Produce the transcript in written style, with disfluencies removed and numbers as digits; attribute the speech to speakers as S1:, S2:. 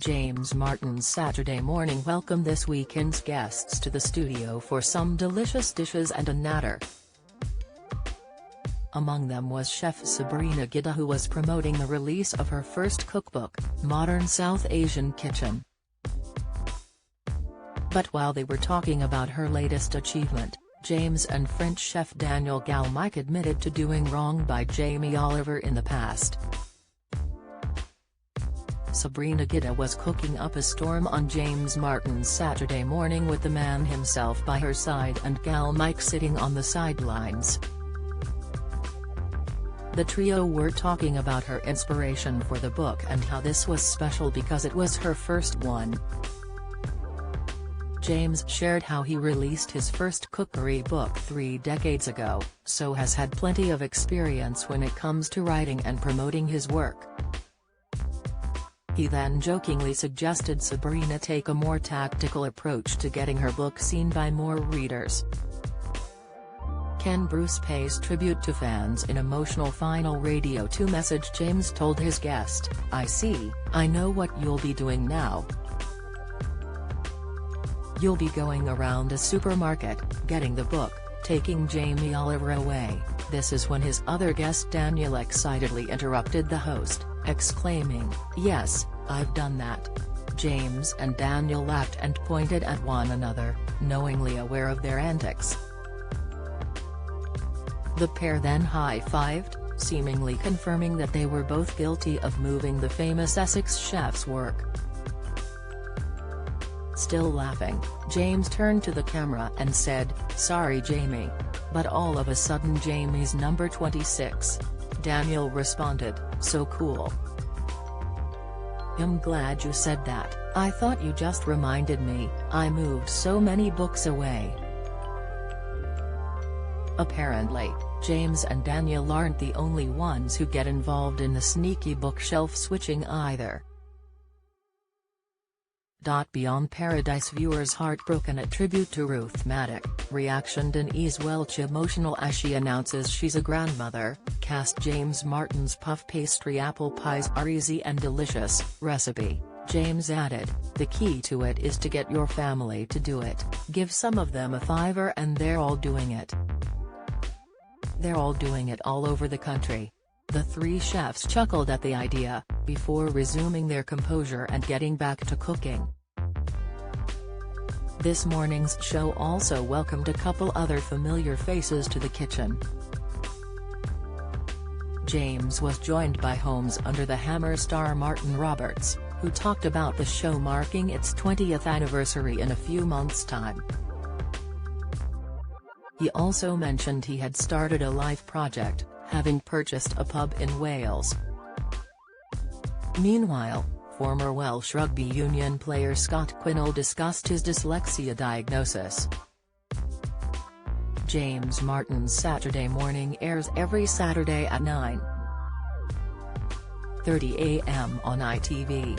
S1: James Martin's Saturday Morning welcomed this weekend's guests to the studio for some delicious dishes and a natter. Among them was chef Sabrina Gidda, who was promoting the release of her first cookbook, Modern South Asian Kitchen. But while they were talking about her latest achievement, James and French chef Daniel Galmiche admitted to doing wrong by Jamie Oliver in the past. Sabrina Gidda was cooking up a storm on James Martin's Saturday Morning with the man himself by her side and Galmiche sitting on the sidelines. The trio were talking about her inspiration for the book and how this was special because it was her first one. James shared how he released his first cookery book 3 decades ago, so has had plenty of experience when it comes to writing and promoting his work. He then jokingly suggested Sabrina take a more tactical approach to getting her book seen by more readers. Ken Bruce pays tribute to fans in emotional final Radio 2 message. James told his guest, "I see, I know what you'll be doing now. You'll be going around a supermarket, getting the book, taking Jamie Oliver away." This is when his other guest Daniel excitedly interrupted the host, exclaiming, "Yes, I've done that." James and Daniel laughed and pointed at one another, knowingly aware of their antics. The pair then high-fived, seemingly confirming that they were both guilty of moving the famous Essex chef's work. Still laughing, James turned to the camera and said, "Sorry Jamie. But all of a sudden Jamie's number 26. Daniel responded, "So cool. I'm glad you said that. I thought you just reminded me, I moved so many books away." Apparently, James and Daniel aren't the only ones who get involved in the sneaky bookshelf switching either. Beyond Paradise viewers heartbroken at tribute to Ruth Madoc, reaction Denise Welch emotional as she announces she's a grandmother. Cast James Martin's puff pastry apple pies are easy and delicious. Recipe, James added, "The key to it is to get your family to do it. Give some of them a $5 and they're all doing it. They're all doing it all over the country." The three chefs chuckled at the idea, before resuming their composure and getting back to cooking. This morning's show also welcomed a couple other familiar faces to the kitchen. James was joined by Homes Under the Hammer star Martin Roberts, who talked about the show marking its 20th anniversary in a few months' time. He also mentioned he had started a life project, having purchased a pub in Wales. Meanwhile, former Welsh rugby union player Scott Quinnell discussed his dyslexia diagnosis. James Martin's Saturday Morning airs every Saturday at 9:30 a.m. on ITV.